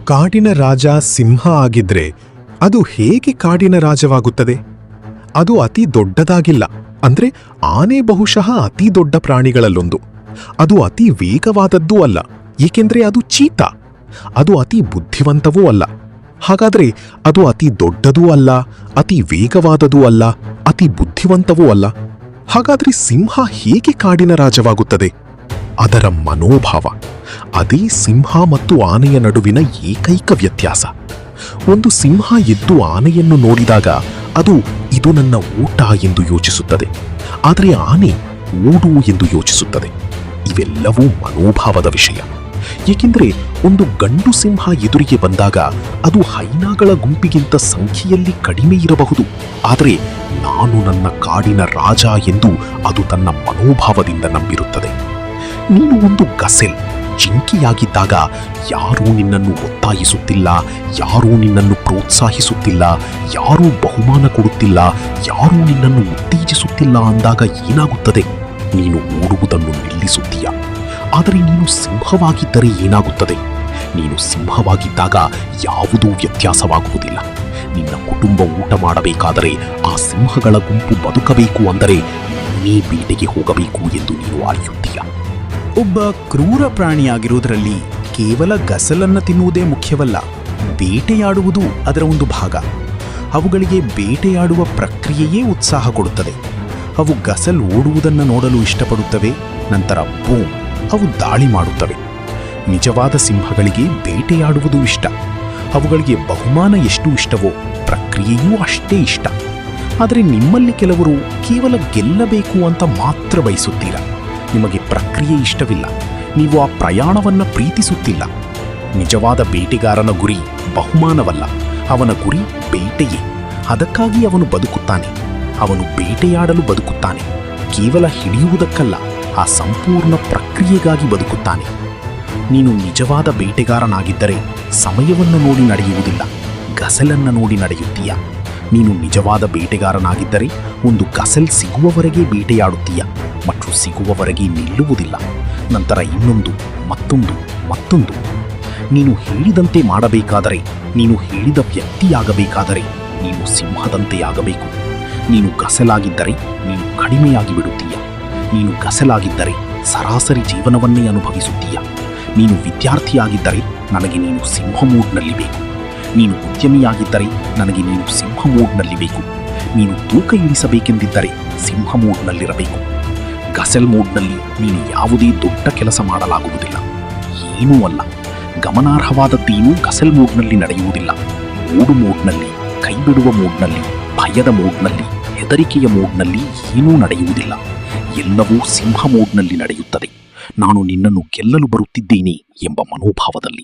ಕಾಡಿನ ರಾಜ ಸಿಂಹ ಆಗಿದ್ರೆ ಅದು ಹೇಗೆ ಕಾಡಿನ ರಾಜವಾಗುತ್ತದೆ? ಅದು ಅತಿ ದೊಡ್ಡದಾಗಿಲ್ಲ. ಅಂದ್ರೆ ಆನೆ ಬಹುಶಃ ಅತಿ ದೊಡ್ಡ ಪ್ರಾಣಿಗಳಲ್ಲೊಂದು. ಅದು ಅತಿ ವೇಗವಾದದ್ದೂ ಅಲ್ಲ, ಏಕೆಂದ್ರೆ ಅದು ಚೀತಾ. ಅದು ಅತಿ ಬುದ್ಧಿವಂತವೂ ಅಲ್ಲ. ಹಾಗಾದ್ರೆ ಅದು ಅತಿ ದೊಡ್ಡದೂ ಅಲ್ಲ, ಅತಿ ವೇಗವಾದದೂ ಅಲ್ಲ, ಅತಿ ಬುದ್ಧಿವಂತವೂ ಅಲ್ಲ. ಹಾಗಾದ್ರೆ ಸಿಂಹ ಹೇಗೆ ಕಾಡಿನ ರಾಜವಾಗುತ್ತದೆ? ಅದರ ಮನೋಭಾವ. ಅದೇ ಸಿಂಹ ಮತ್ತು ಆನೆಯ ನಡುವಿನ ಏಕೈಕ ವ್ಯತ್ಯಾಸ. ಒಂದು ಸಿಂಹ ಎದ್ದು ಆನೆಯನ್ನು ನೋಡಿದಾಗ ಅದು ಇದು ನನ್ನ ಊಟ ಎಂದು ಯೋಚಿಸುತ್ತದೆ, ಆದರೆ ಆನೆ ಓಡು ಎಂದು ಯೋಚಿಸುತ್ತದೆ. ಇವೆಲ್ಲವೂ ಮನೋಭಾವದ ವಿಷಯ. ಏಕೆಂದರೆ ಒಂದು ಗಂಡು ಸಿಂಹ ಎದುರಿಗೆ ಬಂದಾಗ ಅದು ಹೈನಾಗಳ ಗುಂಪಿಗಿಂತ ಸಂಖ್ಯೆಯಲ್ಲಿ ಕಡಿಮೆ ಇರಬಹುದು, ಆದರೆ ನಾನು ನನ್ನ ಕಾಡಿನ ರಾಜ ಎಂದು ಅದು ತನ್ನ ಮನೋಭಾವದಿಂದ ನಂಬಿರುತ್ತದೆ. ನೀನು ಒಂದು ಗಸೆಲ್, ಜಿಂಕೆಯಾಗಿದ್ದಾಗ ಯಾರೂ ನಿನ್ನನ್ನು ಒತ್ತಾಯಿಸುತ್ತಿಲ್ಲ, ಯಾರೂ ನಿನ್ನನ್ನು ಪ್ರೋತ್ಸಾಹಿಸುತ್ತಿಲ್ಲ, ಯಾರೂ ಬಹುಮಾನ ಕೊಡುತ್ತಿಲ್ಲ, ಯಾರೂ ನಿನ್ನನ್ನು ಉತ್ತೇಜಿಸುತ್ತಿಲ್ಲ ಅಂದಾಗ ಏನಾಗುತ್ತದೆ? ನೀನು ಓಡುವುದನ್ನು ನಿಲ್ಲಿಸುತ್ತೀಯ. ಆದರೆ ನೀನು ಸಿಂಹವಾಗಿದ್ದರೆ ಏನಾಗುತ್ತದೆ? ನೀನು ಸಿಂಹವಾಗಿದ್ದಾಗ ಯಾವುದೂ ವ್ಯತ್ಯಾಸವಾಗುವುದಿಲ್ಲ. ನಿನ್ನ ಕುಟುಂಬ ಊಟ ಮಾಡಬೇಕಾದರೆ, ಆ ಸಿಂಹಗಳ ಗುಂಪು ಬದುಕಬೇಕು ಅಂದರೆ ನೀನೇ ಬೇಟೆಗೆ ಹೋಗಬೇಕು ಎಂದು ನೀನು ಅರಿಯುತ್ತೀಯ. ಒಬ್ಬ ಕ್ರೂರ ಪ್ರಾಣಿಯಾಗಿರುವುದರಲ್ಲಿ ಕೇವಲ ಗಸಲನ್ನು ತಿನ್ನುವುದೇ ಮುಖ್ಯವಲ್ಲ, ಬೇಟೆಯಾಡುವುದು ಅದರ ಒಂದು ಭಾಗ. ಅವುಗಳಿಗೆ ಬೇಟೆಯಾಡುವ ಪ್ರಕ್ರಿಯೆಯೇ ಉತ್ಸಾಹ ಕೊಡುತ್ತದೆ. ಅವು ಗಸಲ್ ಓಡುವುದನ್ನು ನೋಡಲು ಇಷ್ಟಪಡುತ್ತವೆ, ನಂತರ ಬೂಮ್, ಅವು ದಾಳಿ ಮಾಡುತ್ತವೆ. ನಿಜವಾದ ಸಿಂಹಗಳಿಗೆ ಬೇಟೆಯಾಡುವುದು ಇಷ್ಟ. ಅವುಗಳಿಗೆ ಬಹುಮಾನ ಎಷ್ಟು ಇಷ್ಟವೋ ಪ್ರಕ್ರಿಯೆಯೂ ಅಷ್ಟೇ ಇಷ್ಟ. ಆದರೆ ನಿಮ್ಮಲ್ಲಿ ಕೆಲವರು ಕೇವಲ ಗೆಲ್ಲಬೇಕು ಅಂತ ಮಾತ್ರ ಬಯಸುತ್ತೀರಾ. ನಿಮಗೆ ಪ್ರಕ್ರಿಯೆ ಇಷ್ಟವಿಲ್ಲ, ನೀವು ಆ ಪ್ರಯಾಣವನ್ನು ಪ್ರೀತಿಸುತ್ತಿಲ್ಲ. ನಿಜವಾದ ಬೇಟೆಗಾರನ ಗುರಿ ಬಹುಮಾನವಲ್ಲ, ಅವನ ಗುರಿ ಬೇಟೆಯೇ. ಅದಕ್ಕಾಗಿ ಅವನು ಬದುಕುತ್ತಾನೆ. ಅವನು ಬೇಟೆಯಾಡಲು ಬದುಕುತ್ತಾನೆ, ಕೇವಲ ಹಿಡಿಯುವುದಕ್ಕಲ್ಲ, ಆ ಸಂಪೂರ್ಣ ಪ್ರಕ್ರಿಯೆಗಾಗಿ ಬದುಕುತ್ತಾನೆ. ನೀನು ನಿಜವಾದ ಬೇಟೆಗಾರನಾಗಿದ್ದರೆ ಸಮಯವನ್ನು ನೋಡಿ ನಡೆಯುವುದಿಲ್ಲ, ಗಸಲನ್ನು ನೋಡಿ ನಡೆಯುತ್ತೀಯ. ನೀನು ನಿಜವಾದ ಬೇಟೆಗಾರನಾಗಿದ್ದರೆ ಒಂದು ಗಸಲ್ ಸಿಗುವವರೆಗೆ ಬೇಟೆಯಾಡುತ್ತೀಯ ಮತ್ತು ಸಿಗುವವರೆಗೆ ನಿಲ್ಲುವುದಿಲ್ಲ. ನಂತರ ಇನ್ನೊಂದು, ಮತ್ತೊಂದು, ಮತ್ತೊಂದು. ನೀನು ಹೇಳಿದಂತೆ ಮಾಡಬೇಕಾದರೆ, ನೀನು ಹೇಳಿದ ವ್ಯಕ್ತಿಯಾಗಬೇಕಾದರೆ ನೀನು ಸಿಂಹದಂತೆಯಾಗಬೇಕು. ನೀನು ಗಸಲಾಗಿದ್ದರೆ ನೀನು ಕಡಿಮೆಯಾಗಿ ಬಿಡುತ್ತೀಯ. ನೀನು ಗಸಲಾಗಿದ್ದರೆ ಸರಾಸರಿ ಜೀವನವನ್ನೇ ಅನುಭವಿಸುತ್ತೀಯ. ನೀನು ವಿದ್ಯಾರ್ಥಿಯಾಗಿದ್ದರೆ ನನಗೆ ನೀನು ಸಿಂಹ ಮೂಡ್ನಲ್ಲಿ ಬೇಕು. ನೀನು ಉದ್ಯಮಿಯಾಗಿದ್ದರೆ ನನಗೆ ನೀನು ಸಿಂಹ ಮೂಡ್ನಲ್ಲಿ ಬೇಕು. ನೀನು ತೂಕ ಇಳಿಸಬೇಕೆಂದಿದ್ದರೆ ಸಿಂಹ ಮೂಡ್ನಲ್ಲಿರಬೇಕು. ಗಸಲ್ ಮೂಡ್ನಲ್ಲಿ ನೀನು ಯಾವುದೇ ದೊಡ್ಡ ಕೆಲಸ ಮಾಡಲಾಗುವುದಿಲ್ಲ, ಏನೂ ಅಲ್ಲ. ಗಮನಾರ್ಹವಾದದ್ದೇನೂ ಗಸಲ್ ಮೂಡ್ನಲ್ಲಿ ನಡೆಯುವುದಿಲ್ಲ. ಓಡು ಮೂಡ್ನಲ್ಲಿ, ಕೈಬಿಡುವ ಮೂಡ್ನಲ್ಲಿ, ಭಯದ ಮೂಡ್ನಲ್ಲಿ, ಹೆದರಿಕೆಯ ಮೂಡ್ನಲ್ಲಿ ಏನೂ ನಡೆಯುವುದಿಲ್ಲ. ಎಲ್ಲವೂ ಸಿಂಹ ಮೂಡ್ನಲ್ಲಿ ನಡೆಯುತ್ತದೆ. ನಾನು ನಿನ್ನನ್ನು ಗೆಲ್ಲಲು ಬರುತ್ತಿದ್ದೇನೆ ಎಂಬ ಮನೋಭಾವದಲ್ಲಿ.